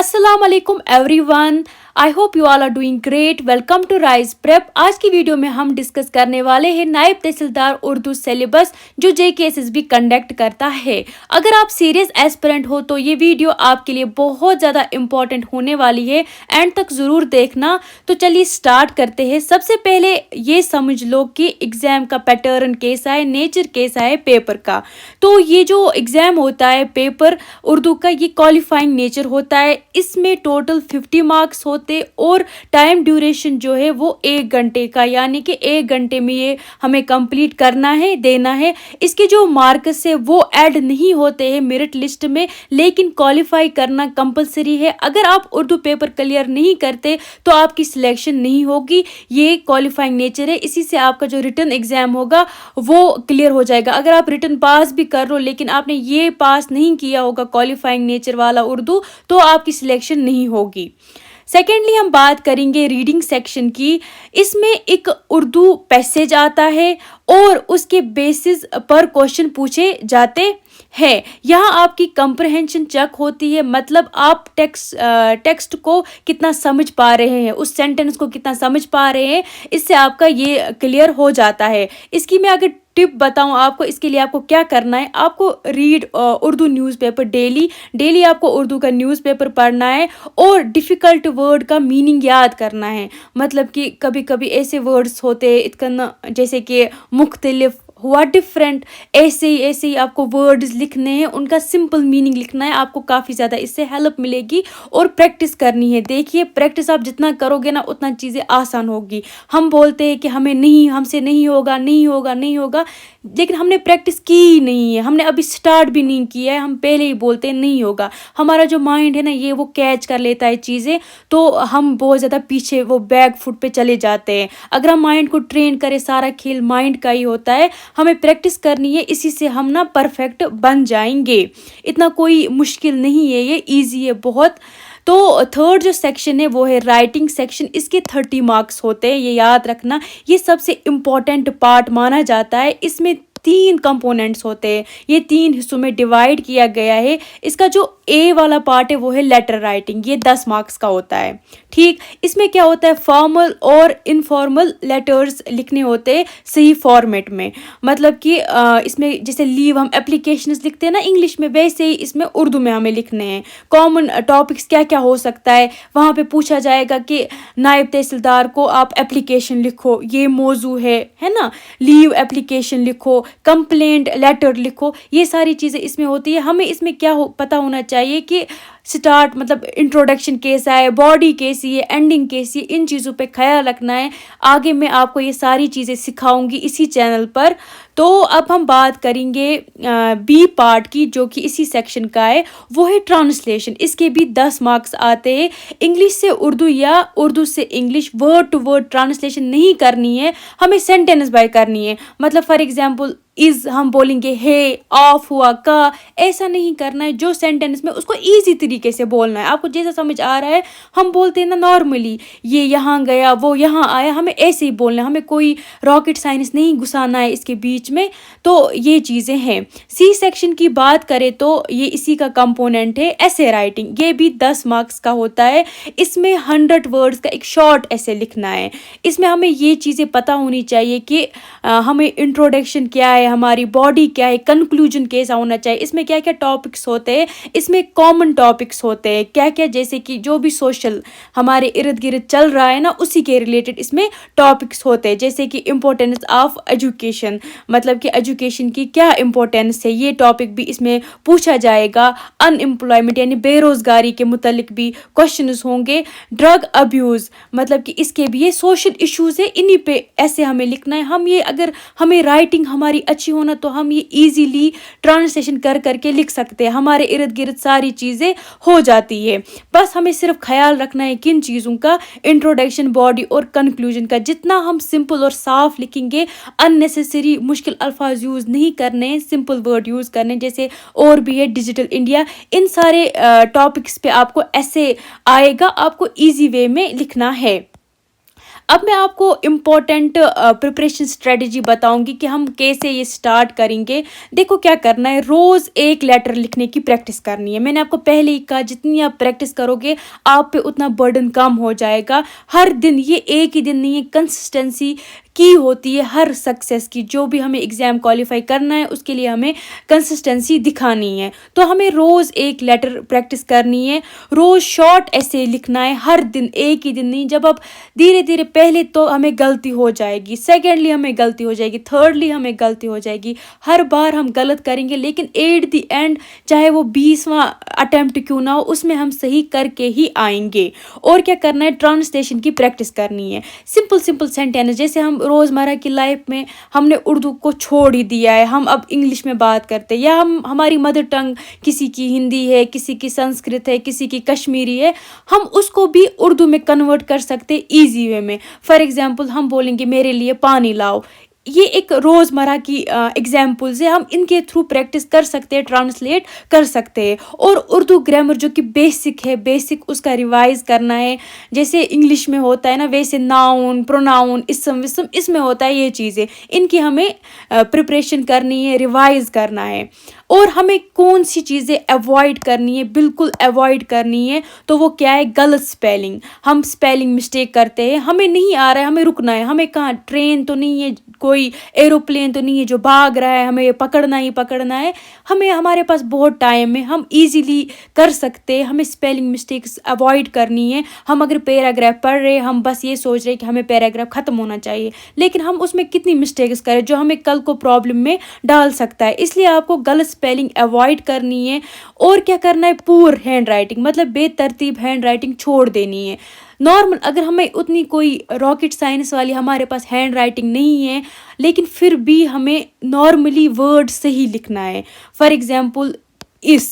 अस्सलाम वालेकुम everyone, I hope you all are doing great. Welcome to Rise Prep. आज की वीडियो में हम डिस्कस करने वाले हैं नायब तहसीलदार उर्दू सिलेबस जो JKSSB कंडक्ट करता है। अगर आप सीरियस एस्पिरेंट हो तो ये वीडियो आपके लिए बहुत ज़्यादा इम्पॉर्टेंट होने वाली है, एंड तक ज़रूर देखना। तो चलिए स्टार्ट करते हैं। सबसे पहले ये समझ लो कि एग्ज़ाम का पैटर्न कैसा है, नेचर कैसा है पेपर का। तो ये जो एग्ज़ाम होता है पेपर उर्दू का, ये क्वालिफाइंग नेचर होता है। इसमें टोटल 50 मार्क्स होते और टाइम ड्यूरेशन जो है वो 1 घंटे का, यानी कि 1 घंटे में ये हमें कंप्लीट करना है, देना है। इसके जो मार्क्स है वो ऐड नहीं होते हैं मेरिट लिस्ट में, लेकिन क्वालिफाई करना कंपलसरी है। अगर आप उर्दू पेपर क्लियर नहीं करते तो आपकी सिलेक्शन नहीं होगी। ये क्वालिफाइंग नेचर है, इसी से आपका जो रिटन एग्जाम होगा वो क्लियर हो जाएगा। अगर आप रिटन पास भी कर लो लेकिन आपने ये पास नहीं किया होगा क्वालिफाइंग नेचर वाला उर्दू, तो आपकी सिलेक्शन नहीं होगी। सेकेंडली हम बात करेंगे रीडिंग सेक्शन की। इसमें एक उर्दू पैसेज आता है और उसके बेसिस पर क्वेश्चन पूछे जाते हैं। यहाँ आपकी कंप्रहेंशन चेक होती है, मतलब आप टेक्स्ट को कितना समझ पा रहे हैं, उस सेंटेंस को कितना समझ पा रहे हैं, इससे आपका ये क्लियर हो जाता है। इसकी मैं अगर टिप बताऊं आपको, इसके लिए आपको क्या करना है, आपको रीड उर्दू न्यूज़पेपर डेली आपको उर्दू का न्यूज़पेपर पढ़ना है और डिफ़िकल्ट वर्ड का मीनिंग याद करना है। मतलब कि कभी कभी ऐसे वर्ड्स होते हैं इतना, जैसे कि मुख्तलिफ हुआ, डिफरेंट, ऐसे ही आपको वर्ड्स लिखने हैं, उनका सिंपल मीनिंग लिखना है। आपको काफ़ी ज़्यादा इससे हेल्प मिलेगी और प्रैक्टिस करनी है। देखिए प्रैक्टिस आप जितना करोगे ना उतना चीज़ें आसान होगी। हम बोलते हैं कि हमसे नहीं होगा, लेकिन हमने प्रैक्टिस की नहीं है, हमने अभी स्टार्ट भी नहीं किया है, हम पहले ही बोलते हैं नहीं होगा। हमारा जो माइंड है ना ये वो कैच कर लेता है चीज़ें, तो हम बहुत ज़्यादा पीछे वो बैक फुट पे चले जाते हैं। अगर हम माइंड को ट्रेन करें, सारा खेल माइंड का ही होता है, हमें प्रैक्टिस करनी है, इसी से हम ना परफेक्ट बन जाएंगे। इतना कोई मुश्किल नहीं है, ये ईजी है बहुत। तो थर्ड जो सेक्शन है वो है राइटिंग सेक्शन। इसके 30 मार्क्स होते हैं, ये याद रखना। ये सबसे इम्पॉर्टेंट पार्ट माना जाता है। इसमें 3 कंपोनेंट्स होते हैं, ये 3 हिस्सों में डिवाइड किया गया है। इसका जो ए वाला पार्ट है वो है लेटर राइटिंग, ये 10 मार्क्स का होता है। ठीक, इसमें क्या होता है, फॉर्मल और इनफॉर्मल लेटर्स लिखने होते हैं सही फॉर्मेट में। मतलब कि इसमें जैसे लीव हम एप्लीकेशंस लिखते हैं ना इंग्लिश में, वैसे ही इसमें उर्दू में हमें लिखने हैं। कॉमन टॉपिक्स क्या क्या हो सकता है, वहाँ पे पूछा जाएगा कि नायब तहसीलदार को आप एप्लीकेशन लिखो, ये मौजू है ना, लीव एप्लीकेशन लिखो, कंप्लेंट लेटर लिखो, ये सारी चीज़ें इसमें होती है। हमें इसमें क्या पता होना चाहिए कि स्टार्ट मतलब इंट्रोडक्शन कैसा है, बॉडी कैसी है, एंडिंग कैसी है, इन चीज़ों पे ख्याल रखना है। आगे मैं आपको ये सारी चीज़ें सिखाऊंगी इसी चैनल पर। तो अब हम बात करेंगे बी पार्ट की, जो कि इसी सेक्शन का है, वो है ट्रांसलेशन। इसके भी 10 मार्क्स आते हैं। इंग्लिश से उर्दू या उर्दू से English word to word translation नहीं करनी है, हमें सेंटेंस बाय करनी है। मतलब फॉर एग्जाम्पल इज हम बोलेंगे है, ऑफ हुआ, का, ऐसा नहीं करना है। जो सेंटेंस में उसको ईजी तरीके से बोलना है, आपको जैसा समझ आ रहा है। हम बोलते हैं ना नॉर्मली, ये यहाँ गया, वो यहाँ आया, हमें ऐसे ही बोलना है, हमें कोई रॉकेट साइंस नहीं घुसाना है इसके बीच में। तो ये चीज़ें हैं। सी सेक्शन की बात करें तो ये इसी का कंपोनेंट है, ऐसे राइटिंग। ये भी 10 मार्क्स का होता है। इसमें 100 वर्ड्स का एक शॉर्ट ऐसे लिखना है। इसमें हमें ये चीज़ें पता होनी चाहिए कि हमें इंट्रोडक्शन क्या है, हमारी बॉडी क्या है, कंक्लूजन कैसा होना चाहिए, इसमें क्या क्या टॉपिक्स होते हैं, इसमें कॉमन टॉपिक्स होते हैं क्या क्या, जैसे कि जो भी सोशल हमारे इर्द गिर्द चल रहा है ना उसी के रिलेटेड इसमें टॉपिक्स होते हैं। जैसे कि इम्पोर्टेंस ऑफ एजुकेशन, मतलब कि एजुकेशन की क्या इम्पोर्टेंस है, ये टॉपिक भी इसमें पूछा जाएगा। अनएम्प्लॉयमेंट यानी बेरोजगारी के मुतालिक भी क्वेश्चंस होंगे। ड्रग अब्यूज़, मतलब कि इसके भी ये सोशल इश्यूज़ है, इन्हीं पे ऐसे हमें लिखना है। हम ये अगर हमें राइटिंग हमारी अच्छी होना तो हम ये इजीली ट्रांसलेशन कर करके लिख सकते हैं, हमारे इर्द गिर्द सारी चीज़ें हो जाती है। बस हमें सिर्फ ख्याल रखना है किन चीज़ों का, इंट्रोडक्शन, बॉडी और कंक्लूजन का। जितना हम सिंपल और साफ लिखेंगे, अननेसेसरी मुश्किल अल्फाज यूज़ नहीं करने, सिंपल वर्ड यूज़ करने। जैसे और भी है डिजिटल इंडिया, इन सारे टॉपिक्स पे आपको ऐसे आएगा, आपको ईजी वे में लिखना है। अब मैं आपको इम्पोर्टेंट प्रिपरेशन स्ट्रेटजी बताऊंगी कि हम कैसे ये स्टार्ट करेंगे। देखो क्या करना है, रोज़ एक लेटर लिखने की प्रैक्टिस करनी है। मैंने आपको पहले ही कहा जितनी आप प्रैक्टिस करोगे आप पे उतना बर्डन कम हो जाएगा। हर दिन, ये एक ही दिन नहीं है, कंसिस्टेंसी की होती है हर सक्सेस की। जो भी हमें एग्ज़ाम क्वालिफाई करना है उसके लिए हमें कंसिस्टेंसी दिखानी है। तो हमें रोज़ एक लेटर प्रैक्टिस करनी है, रोज़ शॉर्ट ऐसे लिखना है, हर दिन, एक ही दिन नहीं। जब आप धीरे धीरे, पहले तो हमें गलती हो जाएगी, सेकेंडली हमें गलती हो जाएगी, थर्डली हमें गलती हो जाएगी, हर बार हम गलत करेंगे, लेकिन एट द एंड चाहे वो 20वां अटेम्प्ट क्यों ना हो उसमें हम सही करके ही आएंगे। और क्या करना है, ट्रांसलेशन की प्रैक्टिस करनी है। सिंपल सिंपल सेंटेंस, जैसे हम रोज़मर्रा की लाइफ में हमने उर्दू को छोड़ ही दिया है, हम अब इंग्लिश में बात करते हैं, या हमारी मदर टंग किसी की हिंदी है, किसी की संस्कृत है, किसी की कश्मीरी है, हम उसको भी उर्दू में कन्वर्ट कर सकते ईजी वे में। फॉर एग्जांपल हम बोलेंगे मेरे लिए पानी लाओ, ये एक रोज़मर्रा की एग्जाम्पल्स है, हम इनके थ्रू प्रैक्टिस कर सकते हैं, ट्रांसलेट कर सकते हैं। और उर्दू ग्रामर जो कि बेसिक है, बेसिक उसका रिवाइज करना है। जैसे इंग्लिश में होता है ना, वैसे नाउन, प्रोनाउन, इसम विसम, इसमें होता है ये चीज़ें, इनकी हमें प्रिपरेशन करनी है, रिवाइज करना है। और हमें कौन सी चीज़ें अवॉइड करनी है, बिल्कुल अवॉइड करनी है, तो वो क्या है, गलत स्पेलिंग। हम स्पेलिंग मिस्टेक करते हैं, हमें नहीं आ रहा है, हमें रुकना है। हमें कहाँ, ट्रेन तो नहीं है, कोई एरोप्लेन तो नहीं है जो भाग रहा है, हमें पकड़ना ही पकड़ना है। हमें, हमारे पास बहुत टाइम है, हम इजीली कर सकते हैं। हमें स्पेलिंग मिस्टेक्स अवॉइड करनी है। हम अगर पैराग्राफ पढ़ रहे हैं, हम बस ये सोच रहे हैं कि हमें पैराग्राफ ख़त्म होना चाहिए, लेकिन हम उसमें कितनी मिस्टेक्स करें जो हमें कल को प्रॉब्लम में डाल सकता है। इसलिए आपको गलत स्पेलिंग अवॉइड करनी है। और क्या करना है, पुअर हैंड राइटिंग, मतलब बेतरतीब हैंड राइटिंग छोड़ देनी है। नॉर्मल, अगर हमें उतनी कोई रॉकेट साइंस वाली हमारे पास हैंड राइटिंग नहीं है, लेकिन फिर भी हमें नॉर्मली वर्ड सही लिखना है। फॉर एग्जांपल इस,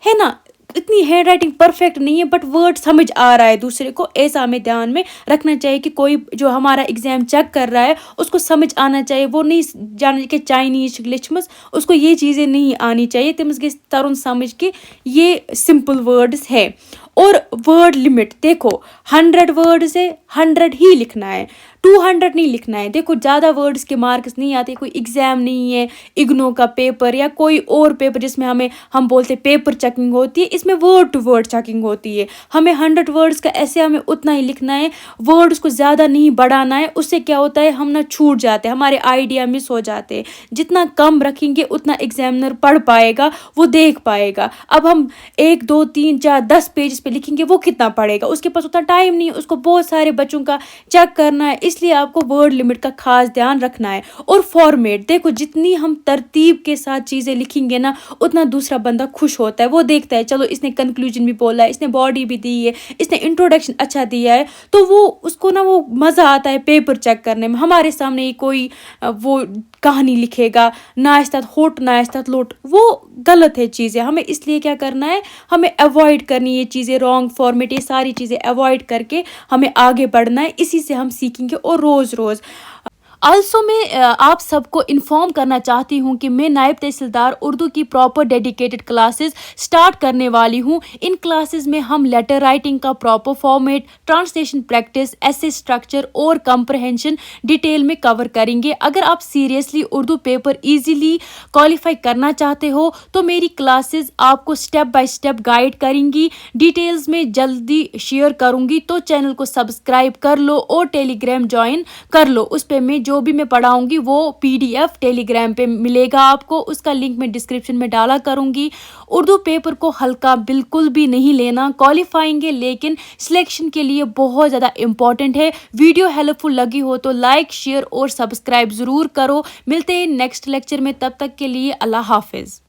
है ना, इतनी हैंड राइटिंग परफेक्ट नहीं है बट वर्ड समझ आ रहा है दूसरे को, ऐसा हमें ध्यान में रखना चाहिए कि कोई जो हमारा एग्जाम चेक कर रहा है उसको समझ आना चाहिए। वो नहीं जाना कि चाइनीज लिचमस, उसको ये चीज़ें नहीं आनी चाहिए, तमिस गई तरुण समझ के ये सिंपल वर्ड्स है। और वर्ड लिमिट, देखो 100 वर्ड्स है, 100 ही लिखना है, 200 नहीं लिखना है। देखो ज़्यादा वर्ड्स के मार्क्स नहीं आते, कोई एग्ज़ाम नहीं है, इग्नो का पेपर या कोई और पेपर जिसमें हम बोलते पेपर चेकिंग होती है, इसमें वर्ड टू वर्ड चेकिंग होती है। हमें 100 वर्ड्स का ऐसे हमें उतना ही लिखना है, वर्ड्स को ज़्यादा नहीं बढ़ाना है। उससे क्या होता है, हम ना छूट जाते हैं, हमारे आइडिया मिस हो जाते हैं। जितना कम रखेंगे उतना एग्जामिनर पढ़ पाएगा, वो देख पाएगा। अब हम 1 2 3 4 10 पेज पे लिखेंगे, वो कितना पढ़ेगा, उसके पास उतना टाइम नहीं है, उसको बहुत सारे बच्चों का चेक करना है। इसलिए आपको वर्ड लिमिट का खास ध्यान रखना है। और फॉर्मेट, देखो जितनी हम तरतीब के साथ चीज़ें लिखेंगे ना, उतना दूसरा बंदा खुश होता है। वो देखता है चलो इसने कंक्लूजन भी बोला है, इसने बॉडी भी दी है, इसने इंट्रोडक्शन अच्छा दिया है, तो वो उसको ना वो मज़ा आता है पेपर चेक करने में। हमारे सामने ही कोई वो कहानी लिखेगा, नाश्ता होट नाश्ता लोट, वो गलत है चीज़ें। हमें इसलिए क्या करना है, हमें अवॉइड करनी ये चीज़ें, रॉन्ग फॉर्मेट, ये सारी चीज़ें अवॉइड करके हमें आगे बढ़ना है। इसी से हम सीखेंगे। और रोज़ रोज़ आल्सो मैं आप सबको इन्फॉर्म करना चाहती हूँ कि मैं नायब तहसीलदार उर्दू की प्रॉपर डेडिकेटेड क्लासेस स्टार्ट करने वाली हूँ। इन क्लासेस में हम लेटर राइटिंग का प्रॉपर फॉर्मेट, ट्रांसलेशन प्रैक्टिस, ऐसे स्ट्रक्चर और कंप्रहेंशन डिटेल में कवर करेंगे। अगर आप seriously Urdu paper easily qualify करना चाहते हो तो मेरी क्लासेस आपको स्टेप बाय स्टेप गाइड करेंगी। डिटेल्स में जल्दी शेयर करूँगी, तो चैनल को सब्सक्राइब कर लो और टेलीग्राम ज्वाइन कर लो। उस पर मैं जो भी मैं पढ़ाऊंगी वो PDF टेलीग्राम पे मिलेगा आपको, उसका लिंक मैं डिस्क्रिप्शन में डाला करूंगी। उर्दू पेपर को हल्का बिल्कुल भी नहीं लेना, क्वालिफाइंग है लेकिन सिलेक्शन के लिए बहुत ज़्यादा इंपॉर्टेंट है। वीडियो हेल्पफुल लगी हो तो लाइक, शेयर और सब्सक्राइब ज़रूर करो। मिलते हैं नेक्स्ट लेक्चर में, तब तक के लिए अल्लाह हाफिज़।